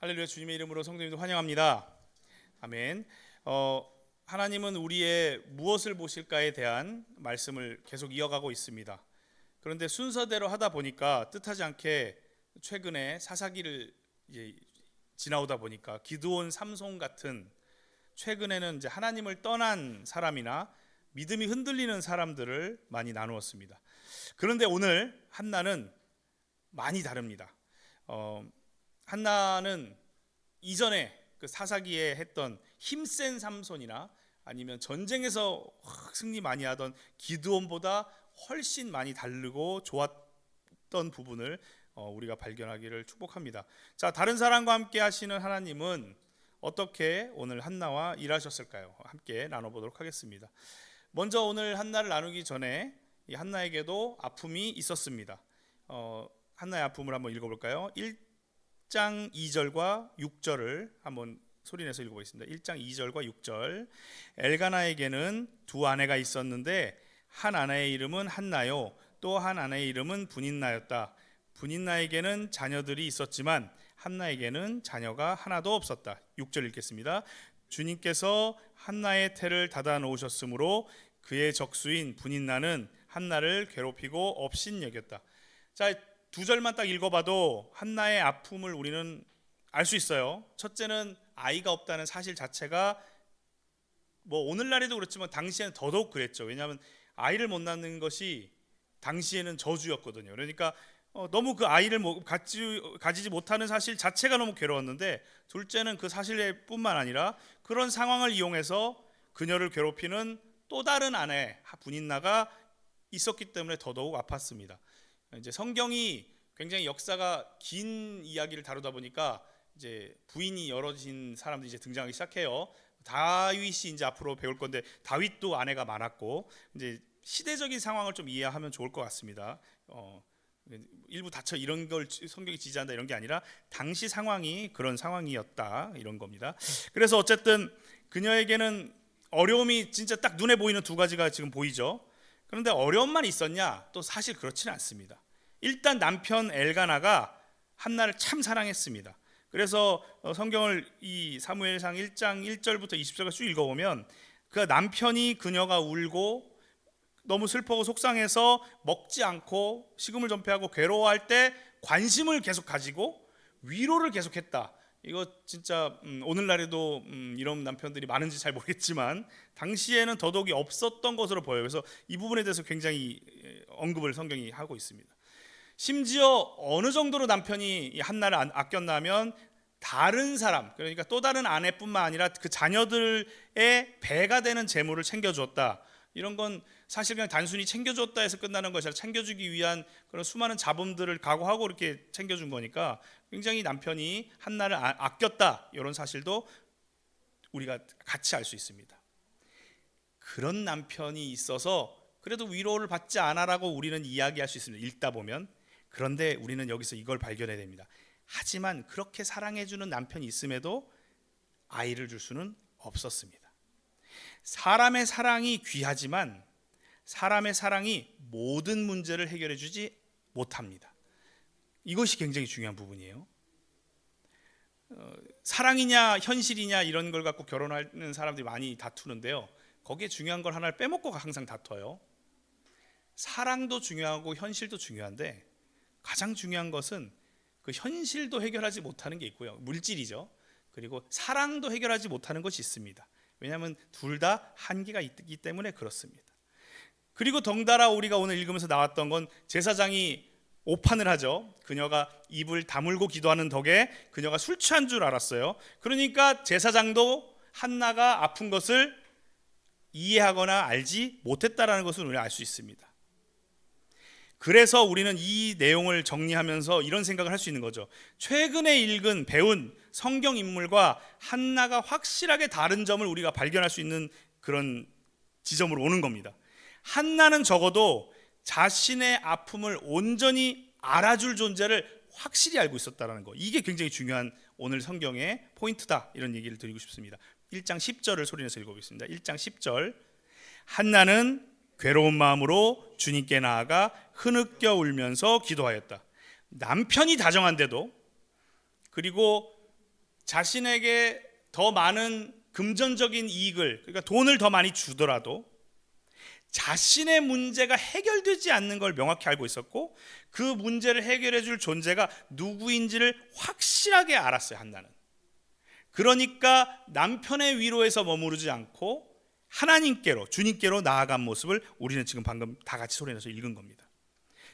할렐루야. 주님의 이름으로 성도님들 환영합니다. 아멘. 하나님은 우리의 무엇을 보실까에 대한 말씀을 계속 이어가고 있습니다. 그런데 순서대로 하다 보니까 뜻하지 않게 최근에 사사기를 지나오다 보니까 기드온, 삼손 같은 최근에는 이제 하나님을 떠난 사람이나 믿음이 흔들리는 사람들을 많이 나누었습니다. 그런데 오늘 한나는 많이 다릅니다. 한나는 이전에 그 사사기에 했던 힘센 삼손이나 아니면 전쟁에서 승리 많이 하던 기드온보다 훨씬 많이 다르고 좋았던 부분을 우리가 발견하기를 축복합니다. 자, 다른 사람과 함께 하시는 하나님은 어떻게 오늘 한나와 일하셨을까요? 함께 나눠보도록 하겠습니다. 먼저 오늘 한나를 나누기 전에 이 한나에게도 아픔이 있었습니다. 한나의 아픔을 한번 읽어볼까요? 1장 2절과 6절을 한번 소리내서 읽어보겠습니다. 1장 2절과 6절. 엘가나에게는 두 아내가 있었는데 한 아내의 이름은 한나요, 또 한 아내의 이름은 분인나였다. 분인나에게는 자녀들이 있었지만 한나에게는 자녀가 하나도 없었다. 6절 읽겠습니다. 주님께서 한나의 태를 닫아 놓으셨으므로 그의 적수인 분인나는 한나를 괴롭히고 업신여겼다. 자, 두 절만 딱 읽어봐도 한나의 아픔을 우리는 알 수 있어요. 첫째는 아이가 없다는 사실 자체가 뭐 오늘날에도 그렇지만 당시에는 더더욱 그랬죠. 왜냐하면 아이를 못 낳는 것이 당시에는 저주였거든요. 그러니까 너무 그 아이를 가지지 못하는 사실 자체가 너무 괴로웠는데, 둘째는 그 사실뿐만 아니라 그런 상황을 이용해서 그녀를 괴롭히는 또 다른 아내 분인나가 있었기 때문에 더더욱 아팠습니다. 이제 성경이 굉장히 역사가 긴 이야기를 다루다 보니까 이제 부인이 열어진 사람들이 이제 등장하기 시작해요. 다윗이 이제 앞으로 배울 건데, 다윗도 아내가 많았고, 이제 시대적인 상황을 좀 이해하면 좋을 것 같습니다. 일부 다쳐 이런 걸 성경이 지지한다 이런 게 아니라 당시 상황이 그런 상황이었다 이런 겁니다. 그래서 어쨌든 그녀에게는 어려움이 진짜 딱 눈에 보이는 두 가지가 지금 보이죠. 그런데 어려움만 있었냐? 또 사실 그렇지는 않습니다. 일단 남편 엘가나가 한나를 참 사랑했습니다. 그래서 성경을 이 사무엘상 1장 1절부터 20절까지 쭉 읽어보면 그 남편이 그녀가 울고 너무 슬퍼하고 속상해서 먹지 않고 식음을 전폐하고 괴로워할 때 관심을 계속 가지고 위로를 계속했다. 이거 진짜 오늘날에도 이런 남편들이 많은지 잘 모르겠지만 당시에는 더더욱이 없었던 것으로 보여요. 그래서 이 부분에 대해서 굉장히 언급을 성경이 하고 있습니다. 심지어 어느 정도로 남편이 한나를 아꼈냐면 다른 사람, 그러니까 또 다른 아내뿐만 아니라 그 자녀들의 배가 되는 재물을 챙겨주었다. 이런 건 사실 그냥 단순히 챙겨줬다 해서 끝나는 것이 아니라 챙겨주기 위한 그런 수많은 자본들을 각오하고 이렇게 챙겨준 거니까 굉장히 남편이 한나를 아꼈다, 이런 사실도 우리가 같이 알 수 있습니다. 그런 남편이 있어서 그래도 위로를 받지 않아라고 우리는 이야기할 수 있습니다. 읽다 보면. 그런데 우리는 여기서 이걸 발견해야 됩니다. 하지만 그렇게 사랑해주는 남편이 있음에도 아이를 줄 수는 없었습니다. 사람의 사랑이 귀하지만 사람의 사랑이 모든 문제를 해결해 주지 못합니다. 이것이 굉장히 중요한 부분이에요. 사랑이냐 현실이냐 이런 걸 갖고 결혼하는 사람들이 많이 다투는데요, 거기에 중요한 걸 하나를 빼먹고 항상 다퉈요. 사랑도 중요하고 현실도 중요한데 가장 중요한 것은 그 현실도 해결하지 못하는 게 있고요, 물질이죠. 그리고 사랑도 해결하지 못하는 것이 있습니다. 왜냐하면 둘 다 한계가 있기 때문에 그렇습니다. 그리고 덩달아 우리가 오늘 읽으면서 나왔던 건 제사장이 오판을 하죠. 그녀가 입을 다물고 기도하는 덕에 그녀가 술 취한 줄 알았어요. 그러니까 제사장도 한나가 아픈 것을 이해하거나 알지 못했다라는 것을 우리가 알 수 있습니다. 그래서 우리는 이 내용을 정리하면서 이런 생각을 할 수 있는 거죠. 최근에 배운 성경 인물과 한나가 확실하게 다른 점을 우리가 발견할 수 있는 그런 지점으로 오는 겁니다. 한나는 적어도 자신의 아픔을 온전히 알아줄 존재를 확실히 알고 있었다는 거, 이게 굉장히 중요한 오늘 성경의 포인트다, 이런 얘기를 드리고 싶습니다. 1장 10절을 소리내서 읽어보겠습니다. 1장 10절. 한나는 괴로운 마음으로 주님께 나아가 흐느껴 울면서 기도하였다. 남편이 다정한데도, 그리고 자신에게 더 많은 금전적인 이익을, 그러니까 돈을 더 많이 주더라도 자신의 문제가 해결되지 않는 걸 명확히 알고 있었고, 그 문제를 해결해 줄 존재가 누구인지를 확실하게 알았어요, 한나는. 그러니까 남편의 위로에서 머무르지 않고 하나님께로, 주님께로 나아간 모습을 우리는 지금 방금 다 같이 소리내서 읽은 겁니다.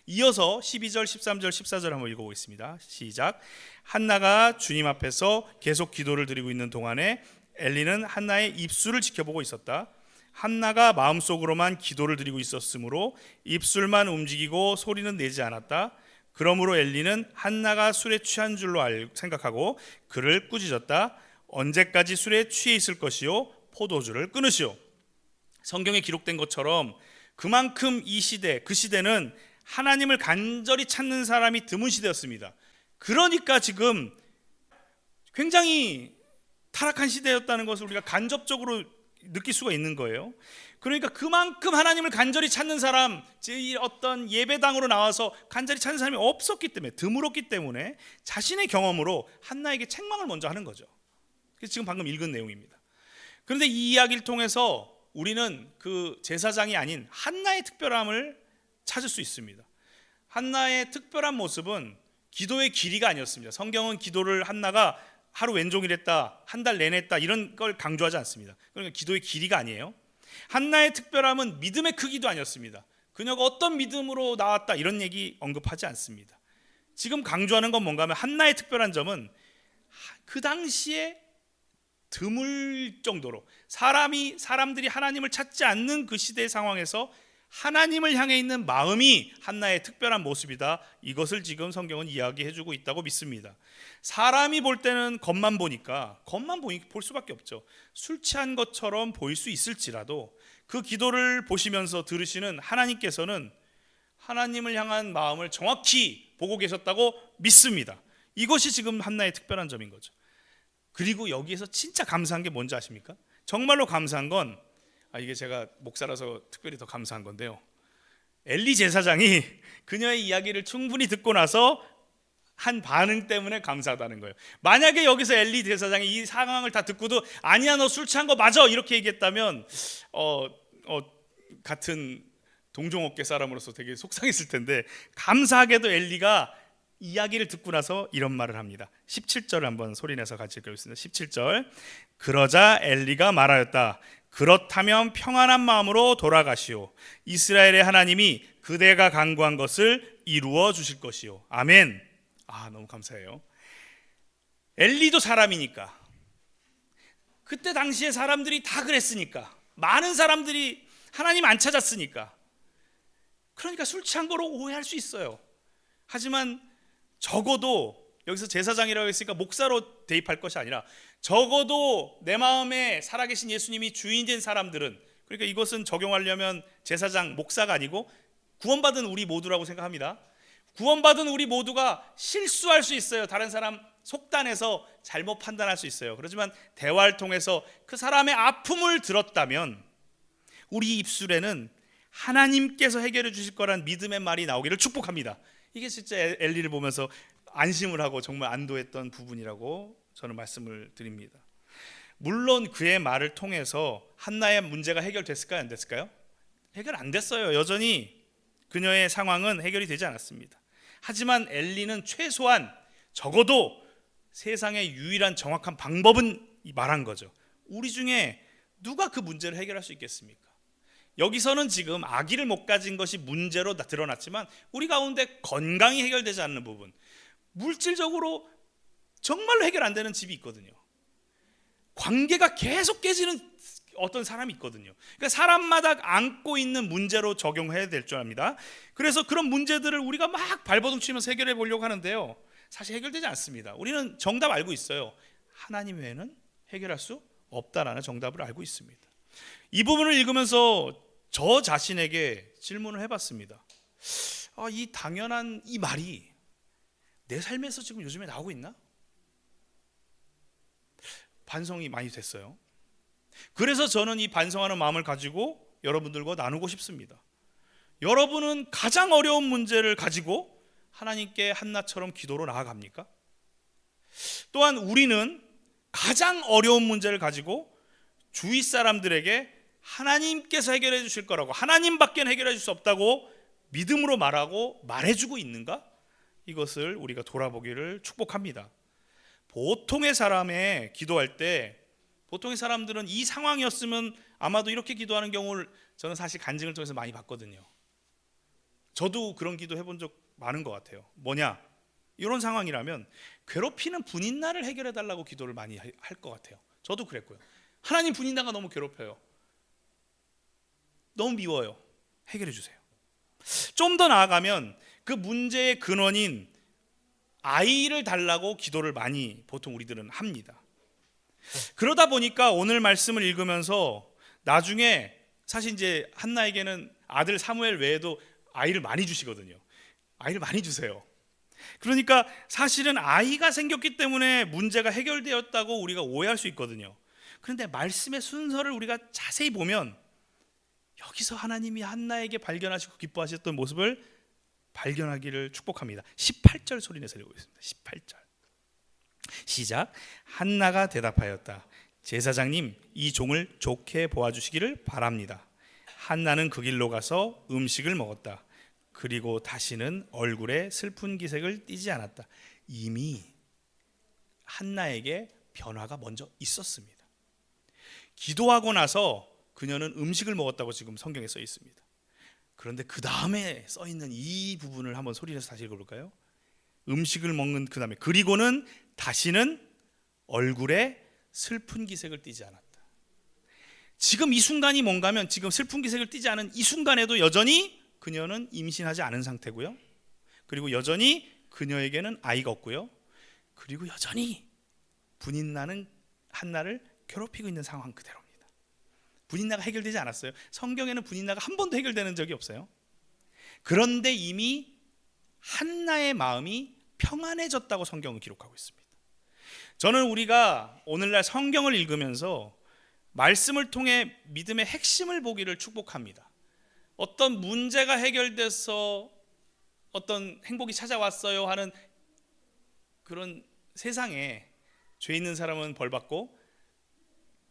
이어서 12절, 13절, 14절 한번 읽어보겠습니다. 시작. 한나가 주님 앞에서 계속 기도를 드리고 있는 동안에 엘리는 한나의 입술을 지켜보고 있었다. 한나가 마음속으로만 기도를 드리고 있었으므로 입술만 움직이고 소리는 내지 않았다. 그러므로 엘리는 한나가 술에 취한 줄로 생각하고 그를 꾸짖었다. 언제까지 술에 취해 있을 것이요? 포도주를 끊으시오. 성경에 기록된 것처럼 그만큼 이 시대, 그 시대는 하나님을 간절히 찾는 사람이 드문 시대였습니다. 그러니까 지금 굉장히 타락한 시대였다는 것을 우리가 간접적으로 느낄 수가 있는 거예요. 그러니까 그만큼 하나님을 간절히 찾는 사람, 어떤 예배당으로 나와서 간절히 찾는 사람이 없었기 때문에, 드물었기 때문에 자신의 경험으로 한나에게 책망을 먼저 하는 거죠. 그래서 지금 방금 읽은 내용입니다. 그런데 이 이야기를 통해서 우리는 그 제사장이 아닌 한나의 특별함을 찾을 수 있습니다. 한나의 특별한 모습은 기도의 길이가 아니었습니다. 성경은 기도를 한나가 하루 왼종일 했다, 한 달 내내 했다, 이런 걸 강조하지 않습니다. 그러니까 기도의 길이가 아니에요. 한나의 특별함은 믿음의 크기도 아니었습니다. 그녀가 어떤 믿음으로 나왔다, 이런 얘기 언급하지 않습니다. 지금 강조하는 건 뭔가 하면 한나의 특별한 점은 그 당시에 드물 정도로 사람들이 하나님을 찾지 않는 그 시대의 상황에서 하나님을 향해 있는 마음이 한나의 특별한 모습이다. 이것을 지금 성경은 이야기해주고 있다고 믿습니다. 사람이 볼 때는 겉만 볼 수밖에 없죠. 술 취한 것처럼 보일 수 있을지라도 그 기도를 보시면서 들으시는 하나님께서는 하나님을 향한 마음을 정확히 보고 계셨다고 믿습니다. 이것이 지금 한나의 특별한 점인 거죠. 그리고 여기에서 진짜 감사한 게 뭔지 아십니까? 정말로 감사한 건, 이게 제가 목사라서 특별히 더 감사한 건데요, 엘리 제사장이 그녀의 이야기를 충분히 듣고 나서 한 반응 때문에 감사하다는 거예요. 만약에 여기서 엘리 제사장이 이 상황을 다 듣고도 아니야, 너 술 취한 거 맞아, 이렇게 얘기했다면 같은 동종업계 사람으로서 되게 속상했을 텐데, 감사하게도 엘리가 이야기를 듣고 나서 이런 말을 합니다. 17절 한번 소리내서 같이 읽겠습니다. 17절. 그러자 엘리가 말하였다. 그렇다면 평안한 마음으로 돌아가시오. 이스라엘의 하나님이 그대가 간구한 것을 이루어 주실 것이오. 아멘. 너무 감사해요. 엘리도 사람이니까, 그때 당시에 사람들이 다 그랬으니까, 많은 사람들이 하나님 안 찾았으니까, 그러니까 술 취한 거로 오해할 수 있어요. 하지만 적어도 여기서 제사장이라고 했으니까 목사로 대입할 것이 아니라, 적어도 내 마음에 살아계신 예수님이 주인된 사람들은, 그러니까 이것은 적용하려면 제사장, 목사가 아니고 구원받은 우리 모두라고 생각합니다. 구원받은 우리 모두가 실수할 수 있어요. 다른 사람 속단해서 잘못 판단할 수 있어요. 그렇지만 대화를 통해서 그 사람의 아픔을 들었다면 우리 입술에는 하나님께서 해결해 주실 거란 믿음의 말이 나오기를 축복합니다. 이게 진짜 엘리를 보면서 안심을 하고 정말 안도했던 부분이라고 저는 말씀을 드립니다. 물론 그의 말을 통해서 한나의 문제가 해결됐을까요? 안 됐을까요? 해결 안 됐어요. 여전히 그녀의 상황은 해결이 되지 않았습니다. 하지만 엘리는 최소한 적어도 세상의 유일한 정확한 방법은 말한 거죠. 우리 중에 누가 그 문제를 해결할 수 있겠습니까? 여기서는 지금 아기를 못 가진 것이 문제로 드러났지만 우리 가운데 건강이 해결되지 않는 부분, 물질적으로 정말로 해결 안 되는 집이 있거든요. 관계가 계속 깨지는 어떤 사람이 있거든요. 그러니까 사람마다 안고 있는 문제로 적용해야 될 줄 압니다. 그래서 그런 문제들을 우리가 막 발버둥치면서 해결해 보려고 하는데요, 사실 해결되지 않습니다. 우리는 정답 알고 있어요. 하나님 외에는 해결할 수 없다라는 정답을 알고 있습니다. 이 부분을 읽으면서 저 자신에게 질문을 해봤습니다. 이 당연한 이 말이 내 삶에서 지금 요즘에 나오고 있나? 반성이 많이 됐어요. 그래서 저는 이 반성하는 마음을 가지고 여러분들과 나누고 싶습니다. 여러분은 가장 어려운 문제를 가지고 하나님께 한나처럼 기도로 나아갑니까? 또한 우리는 가장 어려운 문제를 가지고 주위 사람들에게 하나님께서 해결해 주실 거라고, 하나님밖에는 해결해 줄 수 없다고 믿음으로 말하고 말해주고 있는가? 이것을 우리가 돌아보기를 축복합니다. 보통의 사람의 기도할 때, 보통의 사람들은 이 상황이었으면 아마도 이렇게 기도하는 경우를 저는 사실 간증을 통해서 많이 봤거든요. 저도 그런 기도 해본 적 많은 것 같아요. 뭐냐? 이런 상황이라면 괴롭히는 분인나를 해결해 달라고 기도를 많이 할 것 같아요. 저도 그랬고요. 하나님, 분인나가 너무 괴롭혀요. 너무 미워요. 해결해 주세요. 좀 더 나아가면 그 문제의 근원인 아이를 달라고 기도를 많이 보통 우리들은 합니다. 그러다 보니까 오늘 말씀을 읽으면서 나중에 사실 이제 한나에게는 아들 사무엘 외에도 아이를 많이 주시거든요. 아이를 많이 주세요. 그러니까 사실은 아이가 생겼기 때문에 문제가 해결되었다고 우리가 오해할 수 있거든요. 그런데 말씀의 순서를 우리가 자세히 보면 여기서 하나님이 한나에게 발견하시고 기뻐하셨던 모습을 발견하기를 축복합니다. 18절 소리내서 읽어보겠습니다. 18절 시작. 한나가 대답하였다. 제사장님, 이 종을 좋게 보아주시기를 바랍니다. 한나는 그 길로 가서 음식을 먹었다. 그리고 다시는 얼굴에 슬픈 기색을 띠지 않았다. 이미 한나에게 변화가 먼저 있었습니다. 기도하고 나서 그녀는 음식을 먹었다고 지금 성경에 써 있습니다. 그런데 그 다음에 써 있는 이 부분을 한번 소리내서 다시 읽어볼까요? 음식을 먹는 그 다음에 그리고는 다시는 얼굴에 슬픈 기색을 띠지 않았다. 지금 이 순간이 뭔가면 지금 슬픈 기색을 띠지 않은 이 순간에도 여전히 그녀는 임신하지 않은 상태고요. 그리고 여전히 그녀에게는 아이가 없고요. 그리고 여전히 분인나는 한나를 괴롭히고 있는 상황 그대로입니다. 분인나가 해결되지 않았어요. 성경에는 분인나가 한 번도 해결되는 적이 없어요. 그런데 이미 한나의 마음이 평안해졌다고 성경은 기록하고 있습니다. 저는 우리가 오늘날 성경을 읽으면서 말씀을 통해 믿음의 핵심을 보기를 축복합니다. 어떤 문제가 해결돼서 어떤 행복이 찾아왔어요 하는 그런 세상에 죄 있는 사람은 벌 받고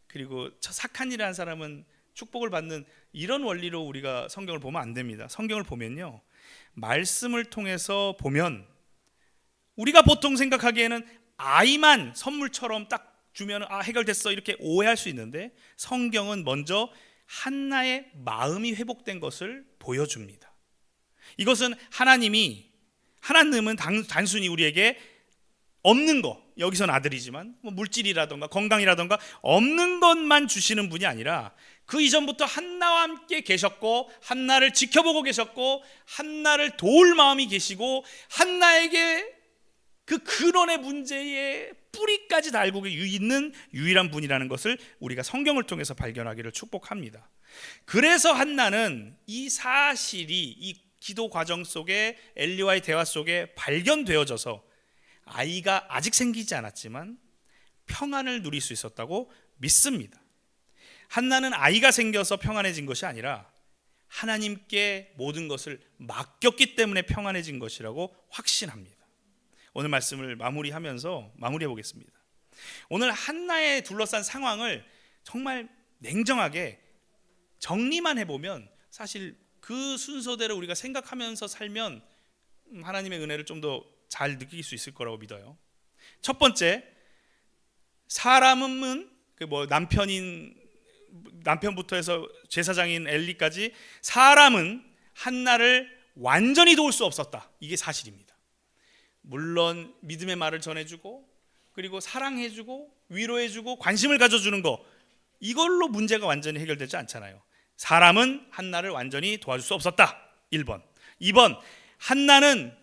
그리고 착한 일을 한 사람은 축복을 받는 이런 원리로 우리가 성경을 보면 안 됩니다. 성경을 보면요, 말씀을 통해서 보면 우리가 보통 생각하기에는 아이만 선물처럼 딱 주면 해결됐어 이렇게 오해할 수 있는데 성경은 먼저 한나의 마음이 회복된 것을 보여줍니다. 이것은 하나님은 단순히 우리에게 없는 거, 여기선 아들이지만 물질이라던가 건강이라던가 없는 것만 주시는 분이 아니라 그 이전부터 한나와 함께 계셨고 한나를 지켜보고 계셨고 한나를 도울 마음이 계시고 한나에게 그 근원의 문제의 뿌리까지 다 알고 있는 유일한 분이라는 것을 우리가 성경을 통해서 발견하기를 축복합니다. 그래서 한나는 이 사실이 이 기도 과정 속에 엘리와의 대화 속에 발견되어져서 아이가 아직 생기지 않았지만 평안을 누릴 수 있었다고 믿습니다. 한나는 아이가 생겨서 평안해진 것이 아니라 하나님께 모든 것을 맡겼기 때문에 평안해진 것이라고 확신합니다. 오늘 말씀을 마무리해 보겠습니다. 오늘 한나에 둘러싼 상황을 정말 냉정하게 정리만 해보면 사실 그 순서대로 우리가 생각하면서 살면 하나님의 은혜를 좀 더 잘 느낄 수 있을 거라고 믿어요. 첫 번째, 사람은 남편부터 해서 제사장인 엘리까지 사람은 한나를 완전히 도울 수 없었다. 이게 사실입니다. 물론 믿음의 말을 전해주고 그리고 사랑해주고 위로해주고 관심을 가져주는 거, 이걸로 문제가 완전히 해결되지 않잖아요. 사람은 한나를 완전히 도와줄 수 없었다. 1번. 2번, 한나는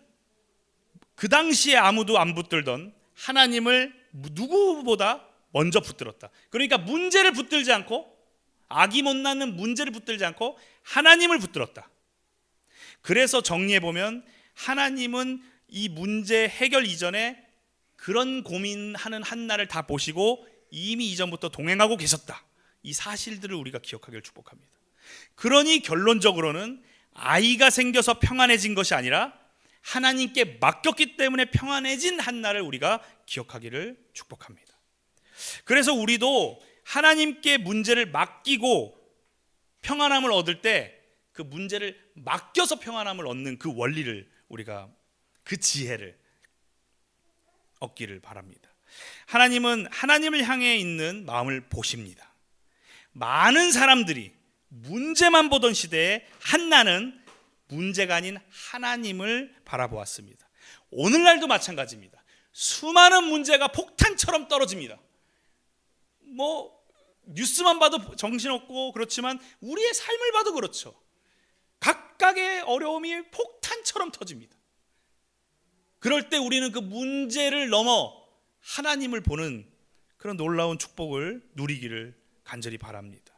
그 당시에 아무도 안 붙들던 하나님을 누구보다 먼저 붙들었다. 그러니까 문제를 붙들지 않고, 악이 못 낳는 문제를 붙들지 않고 하나님을 붙들었다. 그래서 정리해보면 하나님은 이 문제 해결 이전에 그런 고민하는 한나를 다 보시고 이미 이전부터 동행하고 계셨다. 이 사실들을 우리가 기억하기를 축복합니다. 그러니 결론적으로는 아이가 생겨서 평안해진 것이 아니라 하나님께 맡겼기 때문에 평안해진 한나를 우리가 기억하기를 축복합니다. 그래서 우리도 하나님께 문제를 맡기고 평안함을 얻을 때 그 문제를 맡겨서 평안함을 얻는 그 원리를 우리가, 그 지혜를 얻기를 바랍니다. 하나님은 하나님을 향해 있는 마음을 보십니다. 많은 사람들이 문제만 보던 시대에 한나는 문제가 아닌 하나님을 바라보았습니다. 오늘날도 마찬가지입니다. 수많은 문제가 폭탄처럼 떨어집니다. 뉴스만 봐도 정신없고 그렇지만 우리의 삶을 봐도 그렇죠. 각각의 어려움이 폭탄처럼 터집니다. 그럴 때 우리는 그 문제를 넘어 하나님을 보는 그런 놀라운 축복을 누리기를 간절히 바랍니다.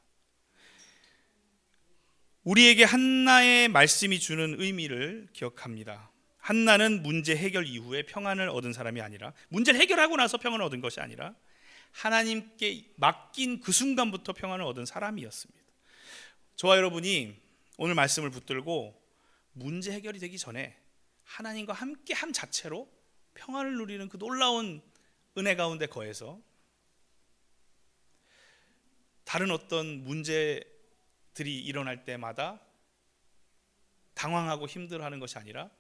우리에게 한나의 말씀이 주는 의미를 기억합니다. 한나는 문제 해결 이후에 평안을 얻은 사람이 아니라, 문제를 해결하고 나서 평안을 얻은 것이 아니라 하나님께 맡긴 그 순간부터 평안을 얻은 사람이었습니다. 저와 여러분이 오늘 말씀을 붙들고 문제 해결이 되기 전에 하나님과 함께 함 자체로 평안을 누리는 그 놀라운 은혜 가운데 거해서 다른 어떤 문제들이 일어날 때마다 당황하고 힘들어하는 것이 아니라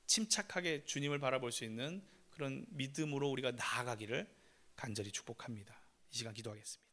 침착하게 주님을 바라볼 수 있는 그런 믿음으로 우리가 나아가기를 간절히 축복합니다. 이 시간 기도하겠습니다.